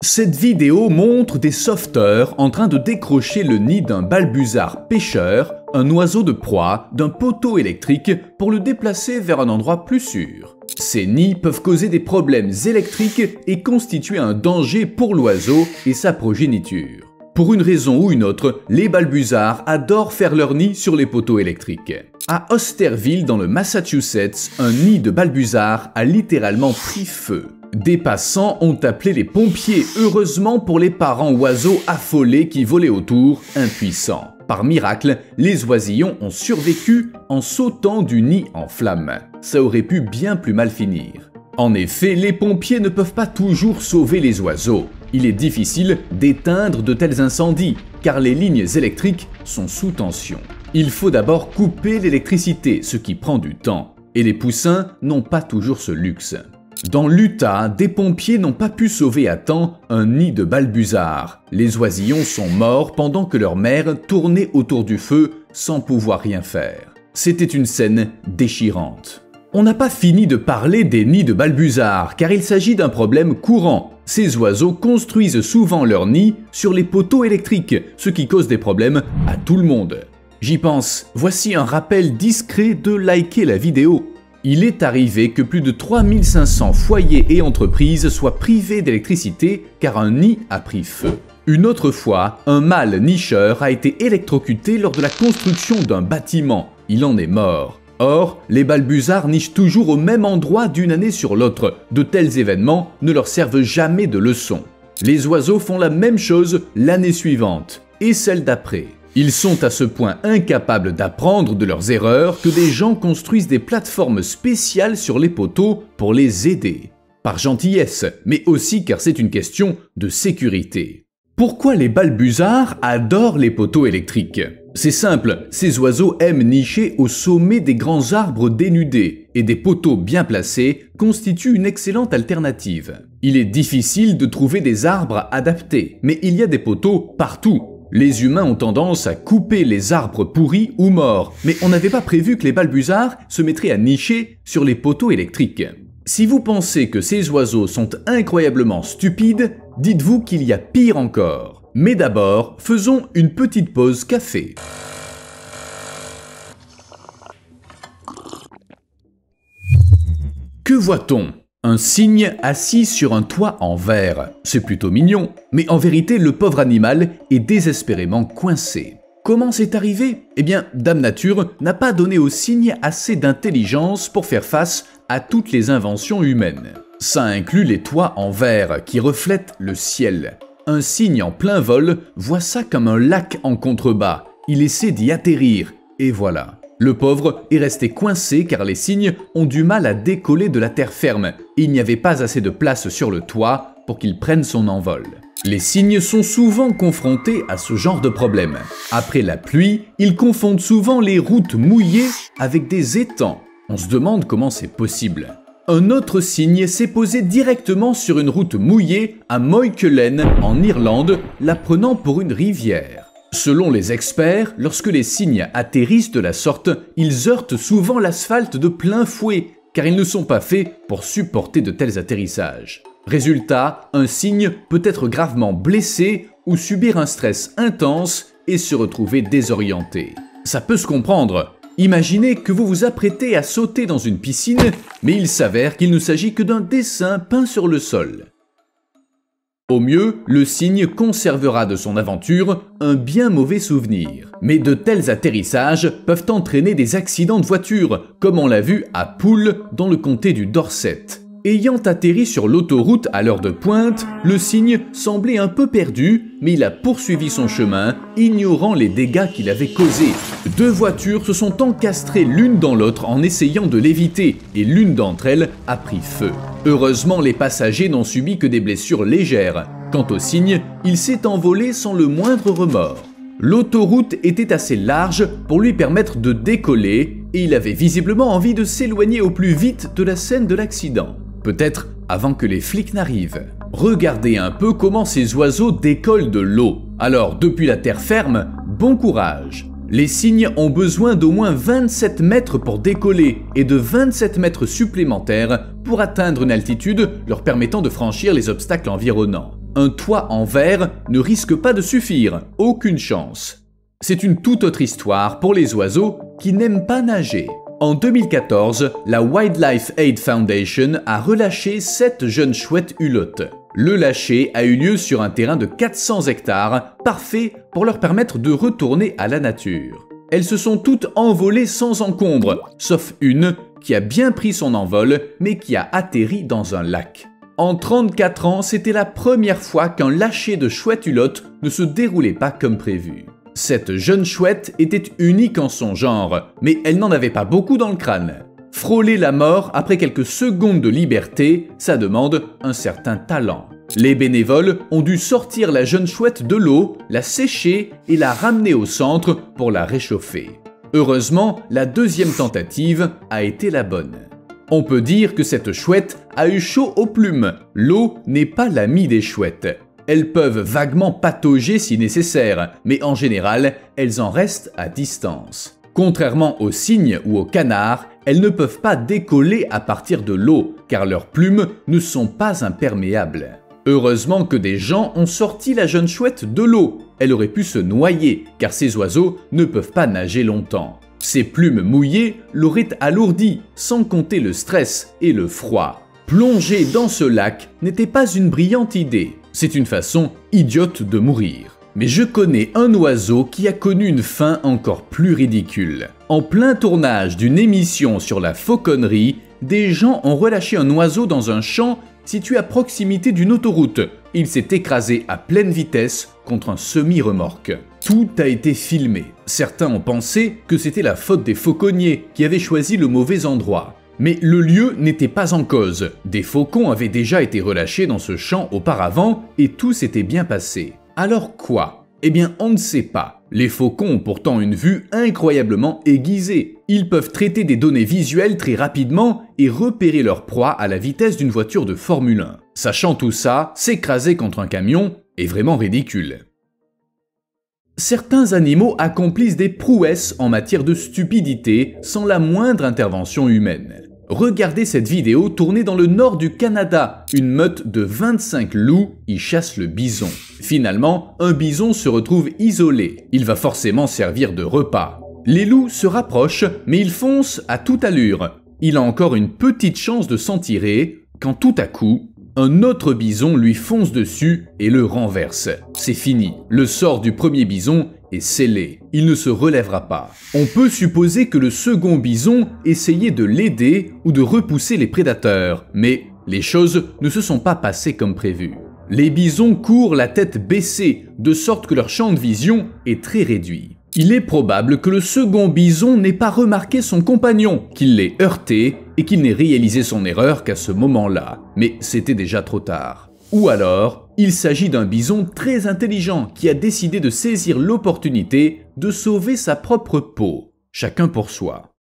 Cette vidéo montre des sauveteurs en train de décrocher le nid d'un balbuzard pêcheur, un oiseau de proie, d'un poteau électrique pour le déplacer vers un endroit plus sûr. Ces nids peuvent causer des problèmes électriques et constituer un danger pour l'oiseau et sa progéniture. Pour une raison ou une autre, les balbuzards adorent faire leur nid sur les poteaux électriques. À Osterville, dans le Massachusetts, un nid de balbuzards a littéralement pris feu. Des passants ont appelé les pompiers, heureusement pour les parents oiseaux affolés qui volaient autour, impuissants. Par miracle, les oisillons ont survécu en sautant du nid en flammes. Ça aurait pu bien plus mal finir. En effet, les pompiers ne peuvent pas toujours sauver les oiseaux. Il est difficile d'éteindre de tels incendies, car les lignes électriques sont sous tension. Il faut d'abord couper l'électricité, ce qui prend du temps, et les poussins n'ont pas toujours ce luxe. Dans l'Utah, des pompiers n'ont pas pu sauver à temps un nid de balbuzards. Les oisillons sont morts pendant que leur mère tournait autour du feu sans pouvoir rien faire. C'était une scène déchirante. On n'a pas fini de parler des nids de balbuzards, car il s'agit d'un problème courant. Ces oiseaux construisent souvent leurs nids sur les poteaux électriques, ce qui cause des problèmes à tout le monde. J'y pense, voici un rappel discret de liker la vidéo. Il est arrivé que plus de 3500 foyers et entreprises soient privés d'électricité car un nid a pris feu. Une autre fois, un mâle nicheur a été électrocuté lors de la construction d'un bâtiment. Il en est mort. Or, les balbuzards nichent toujours au même endroit d'une année sur l'autre. De tels événements ne leur servent jamais de leçon. Les oiseaux font la même chose l'année suivante et celle d'après. Ils sont à ce point incapables d'apprendre de leurs erreurs que des gens construisent des plateformes spéciales sur les poteaux pour les aider. Par gentillesse, mais aussi car c'est une question de sécurité. Pourquoi les balbuzards adorent les poteaux électriques? C'est simple, ces oiseaux aiment nicher au sommet des grands arbres dénudés, et des poteaux bien placés constituent une excellente alternative. Il est difficile de trouver des arbres adaptés, mais il y a des poteaux partout. Les humains ont tendance à couper les arbres pourris ou morts, mais on n'avait pas prévu que les balbuzards se mettraient à nicher sur les poteaux électriques. Si vous pensez que ces oiseaux sont incroyablement stupides, dites-vous qu'il y a pire encore. Mais d'abord, faisons une petite pause café. Que voit-on ? Un cygne assis sur un toit en verre. C'est plutôt mignon, mais en vérité, le pauvre animal est désespérément coincé. Comment c'est arrivé? Eh bien, Dame Nature n'a pas donné au cygne assez d'intelligence pour faire face à toutes les inventions humaines. Ça inclut les toits en verre qui reflètent le ciel. Un cygne en plein vol voit ça comme un lac en contrebas. Il essaie d'y atterrir, et voilà. Le pauvre est resté coincé car les cygnes ont du mal à décoller de la terre ferme. Il n'y avait pas assez de place sur le toit pour qu'il prenne son envol. Les cygnes sont souvent confrontés à ce genre de problème. Après la pluie, ils confondent souvent les routes mouillées avec des étangs. On se demande comment c'est possible. Un autre cygne s'est posé directement sur une route mouillée à Moykellen, en Irlande, la prenant pour une rivière. Selon les experts, lorsque les cygnes atterrissent de la sorte, ils heurtent souvent l'asphalte de plein fouet, car ils ne sont pas faits pour supporter de tels atterrissages. Résultat, un cygne peut être gravement blessé ou subir un stress intense et se retrouver désorienté. Ça peut se comprendre. Imaginez que vous vous apprêtez à sauter dans une piscine, mais il s'avère qu'il ne s'agit que d'un dessin peint sur le sol. Au mieux, le cygne conservera de son aventure un bien mauvais souvenir. Mais de tels atterrissages peuvent entraîner des accidents de voiture, comme on l'a vu à Poole dans le comté du Dorset. Ayant atterri sur l'autoroute à l'heure de pointe, le cygne semblait un peu perdu, mais il a poursuivi son chemin, ignorant les dégâts qu'il avait causés. Deux voitures se sont encastrées l'une dans l'autre en essayant de l'éviter, et l'une d'entre elles a pris feu. Heureusement, les passagers n'ont subi que des blessures légères. Quant au cygne, il s'est envolé sans le moindre remords. L'autoroute était assez large pour lui permettre de décoller, et il avait visiblement envie de s'éloigner au plus vite de la scène de l'accident. Peut-être avant que les flics n'arrivent. Regardez un peu comment ces oiseaux décollent de l'eau. Alors, depuis la terre ferme, bon courage. Les cygnes ont besoin d'au moins 27 mètres pour décoller et de 27 mètres supplémentaires pour atteindre une altitude leur permettant de franchir les obstacles environnants. Un toit en verre ne risque pas de suffire, aucune chance. C'est une toute autre histoire pour les oiseaux qui n'aiment pas nager. En 2014, la Wildlife Aid Foundation a relâché 7 jeunes chouettes hulottes. Le lâcher a eu lieu sur un terrain de 400 hectares, parfait pour leur permettre de retourner à la nature. Elles se sont toutes envolées sans encombre, sauf une qui a bien pris son envol, mais qui a atterri dans un lac. En 34 ans, c'était la première fois qu'un lâcher de chouette hulotte ne se déroulait pas comme prévu. Cette jeune chouette était unique en son genre, mais elle n'en avait pas beaucoup dans le crâne. Frôler la mort après quelques secondes de liberté, ça demande un certain talent. Les bénévoles ont dû sortir la jeune chouette de l'eau, la sécher et la ramener au centre pour la réchauffer. Heureusement, la deuxième tentative a été la bonne. On peut dire que cette chouette a eu chaud aux plumes. L'eau n'est pas l'amie des chouettes. Elles peuvent vaguement patauger si nécessaire, mais en général, elles en restent à distance. Contrairement aux cygnes ou aux canards, elles ne peuvent pas décoller à partir de l'eau, car leurs plumes ne sont pas imperméables. Heureusement que des gens ont sorti la jeune chouette de l'eau. Elle aurait pu se noyer, car ces oiseaux ne peuvent pas nager longtemps. Ses plumes mouillées l'auraient alourdie, sans compter le stress et le froid. Plonger dans ce lac n'était pas une brillante idée. C'est une façon idiote de mourir. Mais je connais un oiseau qui a connu une fin encore plus ridicule. En plein tournage d'une émission sur la fauconnerie, des gens ont relâché un oiseau dans un champ situé à proximité d'une autoroute. Il s'est écrasé à pleine vitesse contre un semi-remorque. Tout a été filmé. Certains ont pensé que c'était la faute des fauconniers qui avaient choisi le mauvais endroit. Mais le lieu n'était pas en cause. Des faucons avaient déjà été relâchés dans ce champ auparavant et tout s'était bien passé. Alors quoi? Eh bien, on ne sait pas. Les faucons ont pourtant une vue incroyablement aiguisée. Ils peuvent traiter des données visuelles très rapidement et repérer leur proie à la vitesse d'une voiture de Formule 1. Sachant tout ça, s'écraser contre un camion est vraiment ridicule. Certains animaux accomplissent des prouesses en matière de stupidité sans la moindre intervention humaine. Regardez cette vidéo tournée dans le nord du Canada. Une meute de 25 loups y chasse le bison. Finalement, un bison se retrouve isolé. Il va forcément servir de repas. Les loups se rapprochent, mais ils foncent à toute allure. Il a encore une petite chance de s'en tirer, quand tout à coup, un autre bison lui fonce dessus et le renverse. C'est fini. Le sort du premier bison est scellé. Il ne se relèvera pas. On peut supposer que le second bison essayait de l'aider ou de repousser les prédateurs, mais les choses ne se sont pas passées comme prévu. Les bisons courent la tête baissée, de sorte que leur champ de vision est très réduit. Il est probable que le second bison n'ait pas remarqué son compagnon, qu'il l'ait heurté et qu'il n'ait réalisé son erreur qu'à ce moment-là. Mais c'était déjà trop tard. Ou alors, il s'agit d'un bison très intelligent qui a décidé de saisir l'opportunité de sauver sa propre peau. Chacun pour soi.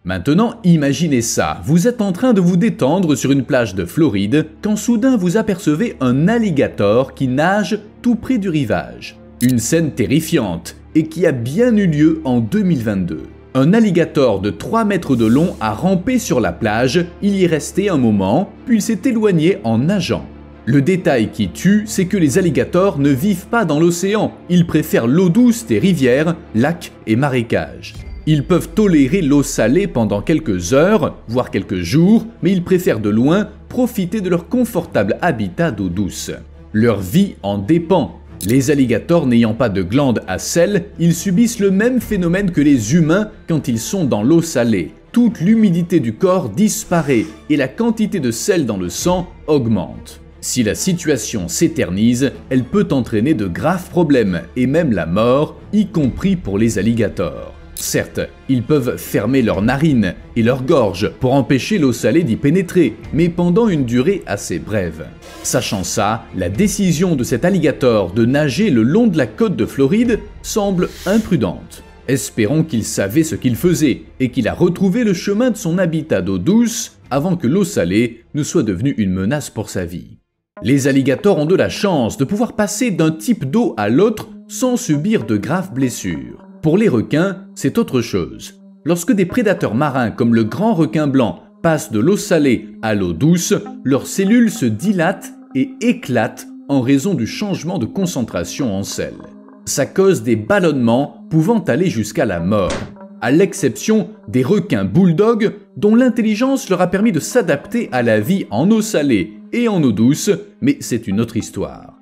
Maintenant, imaginez ça, vous êtes en train de vous détendre sur une plage de Floride quand soudain vous apercevez un alligator qui nage tout près du rivage. Une scène terrifiante et qui a bien eu lieu en 2022. Un alligator de 3 mètres de long a rampé sur la plage, il y est resté un moment, puis il s'est éloigné en nageant. Le détail qui tue, c'est que les alligators ne vivent pas dans l'océan, ils préfèrent l'eau douce des rivières, lacs et marécages. Ils peuvent tolérer l'eau salée pendant quelques heures, voire quelques jours, mais ils préfèrent de loin profiter de leur confortable habitat d'eau douce. Leur vie en dépend. Les alligators n'ayant pas de glandes à sel, ils subissent le même phénomène que les humains quand ils sont dans l'eau salée. Toute l'humidité du corps disparaît et la quantité de sel dans le sang augmente. Si la situation s'éternise, elle peut entraîner de graves problèmes et même la mort, y compris pour les alligators. Certes, ils peuvent fermer leurs narines et leur gorge pour empêcher l'eau salée d'y pénétrer, mais pendant une durée assez brève. Sachant ça, la décision de cet alligator de nager le long de la côte de Floride semble imprudente. Espérons qu'il savait ce qu'il faisait et qu'il a retrouvé le chemin de son habitat d'eau douce avant que l'eau salée ne soit devenue une menace pour sa vie. Les alligators ont de la chance de pouvoir passer d'un type d'eau à l'autre sans subir de graves blessures. Pour les requins, c'est autre chose. Lorsque des prédateurs marins comme le grand requin blanc passent de l'eau salée à l'eau douce, leurs cellules se dilatent et éclatent en raison du changement de concentration en sel. Ça cause des ballonnements pouvant aller jusqu'à la mort, à l'exception des requins bulldogs dont l'intelligence leur a permis de s'adapter à la vie en eau salée et en eau douce, mais c'est une autre histoire.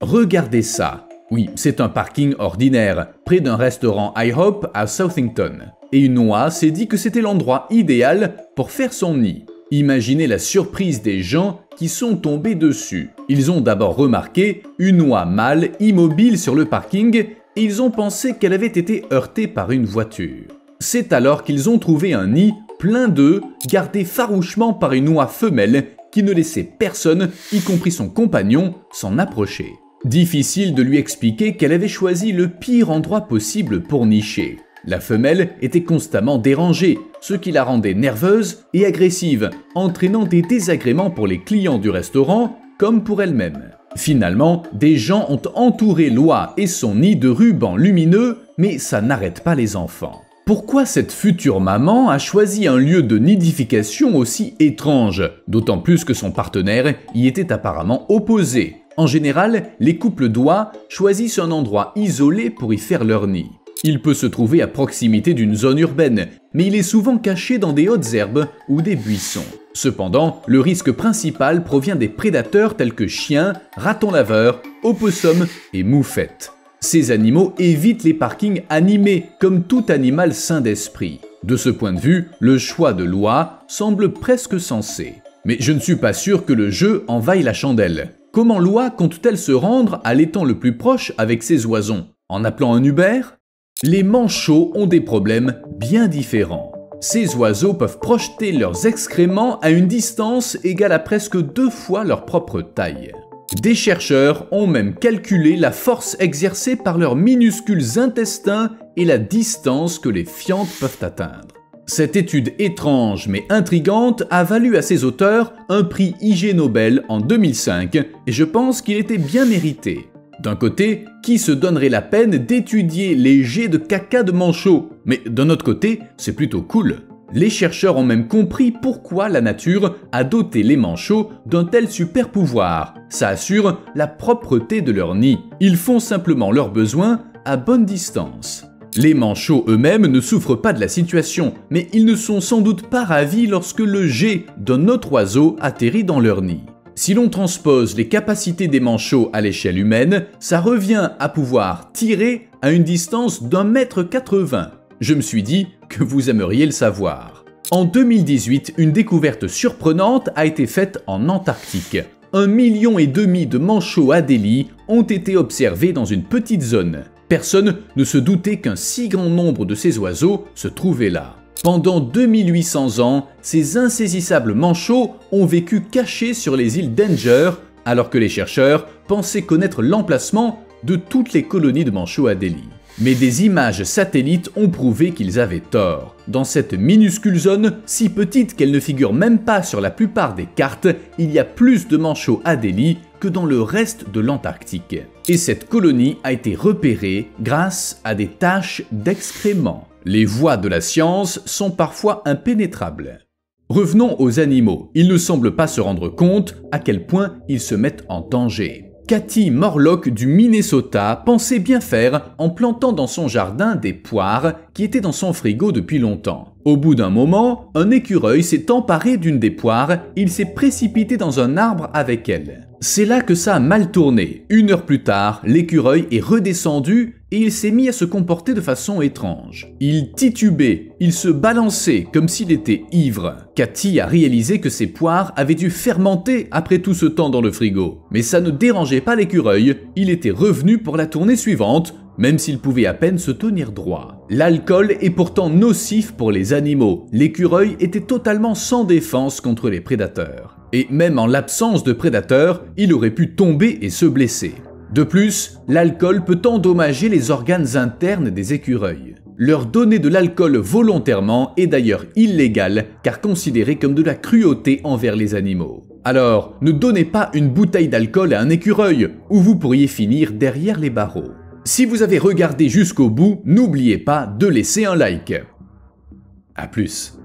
Regardez ça. Oui, c'est un parking ordinaire, près d'un restaurant IHOP à Southington. Et une oie s'est dit que c'était l'endroit idéal pour faire son nid. Imaginez la surprise des gens qui sont tombés dessus. Ils ont d'abord remarqué une oie mâle immobile sur le parking et ils ont pensé qu'elle avait été heurtée par une voiture. C'est alors qu'ils ont trouvé un nid plein d'œufs gardé farouchement par une oie femelle qui ne laissait personne, y compris son compagnon, s'en approcher. Difficile de lui expliquer qu'elle avait choisi le pire endroit possible pour nicher. La femelle était constamment dérangée, ce qui la rendait nerveuse et agressive, entraînant des désagréments pour les clients du restaurant comme pour elle-même. Finalement, des gens ont entouré l'oie et son nid de rubans lumineux, mais ça n'arrête pas les enfants. Pourquoi cette future maman a choisi un lieu de nidification aussi étrange, d'autant plus que son partenaire y était apparemment opposé? En général, les couples d'oies choisissent un endroit isolé pour y faire leur nid. Il peut se trouver à proximité d'une zone urbaine, mais il est souvent caché dans des hautes herbes ou des buissons. Cependant, le risque principal provient des prédateurs tels que chiens, ratons laveurs, opossums et moufettes. Ces animaux évitent les parkings animés comme tout animal sain d'esprit. De ce point de vue, le choix de l'oie semble presque sensé. Mais je ne suis pas sûr que le jeu en vaille la chandelle. Comment l'oie compte-t-elle se rendre à l'étang le plus proche avec ses oisons? En appelant un Uber? Les manchots ont des problèmes bien différents. Ces oiseaux peuvent projeter leurs excréments à une distance égale à presque 2 fois leur propre taille. Des chercheurs ont même calculé la force exercée par leurs minuscules intestins et la distance que les fientes peuvent atteindre. Cette étude étrange mais intrigante a valu à ses auteurs un prix IG Nobel en 2005 et je pense qu'il était bien mérité. D'un côté, qui se donnerait la peine d'étudier les jets de caca de manchots? Mais d'un autre côté, c'est plutôt cool. Les chercheurs ont même compris pourquoi la nature a doté les manchots d'un tel super pouvoir. Ça assure la propreté de leur nid. Ils font simplement leurs besoins à bonne distance. Les manchots eux-mêmes ne souffrent pas de la situation, mais ils ne sont sans doute pas ravis lorsque le jet d'un autre oiseau atterrit dans leur nid. Si l'on transpose les capacités des manchots à l'échelle humaine, ça revient à pouvoir tirer à une distance d'1,80 m. Je me suis dit que vous aimeriez le savoir. En 2018, une découverte surprenante a été faite en Antarctique. 1,5 million de manchots Adélie ont été observés dans une petite zone. Personne ne se doutait qu'un si grand nombre de ces oiseaux se trouvaient là. Pendant 2800 ans, ces insaisissables manchots ont vécu cachés sur les îles Danger, alors que les chercheurs pensaient connaître l'emplacement de toutes les colonies de manchots Adélie. Mais des images satellites ont prouvé qu'ils avaient tort. Dans cette minuscule zone, si petite qu'elle ne figure même pas sur la plupart des cartes, il y a plus de manchots Adélie que dans le reste de l'Antarctique. Et cette colonie a été repérée grâce à des taches d'excréments. Les voies de la science sont parfois impénétrables. Revenons aux animaux. Ils ne semblent pas se rendre compte à quel point ils se mettent en danger. Kathy Morlock du Minnesota pensait bien faire en plantant dans son jardin des poires qui étaient dans son frigo depuis longtemps. Au bout d'un moment, un écureuil s'est emparé d'une des poires et il s'est précipité dans un arbre avec elle. C'est là que ça a mal tourné. 1 heure plus tard, l'écureuil est redescendu et il s'est mis à se comporter de façon étrange. Il titubait, il se balançait comme s'il était ivre. Kathy a réalisé que ses poires avaient dû fermenter après tout ce temps dans le frigo. Mais ça ne dérangeait pas l'écureuil, il était revenu pour la tournée suivante, même s'il pouvait à peine se tenir droit. L'alcool est pourtant nocif pour les animaux. L'écureuil était totalement sans défense contre les prédateurs. Et même en l'absence de prédateurs, il aurait pu tomber et se blesser. De plus, l'alcool peut endommager les organes internes des écureuils. Leur donner de l'alcool volontairement est d'ailleurs illégal car considéré comme de la cruauté envers les animaux. Alors, ne donnez pas une bouteille d'alcool à un écureuil ou vous pourriez finir derrière les barreaux. Si vous avez regardé jusqu'au bout, n'oubliez pas de laisser un like. A plus.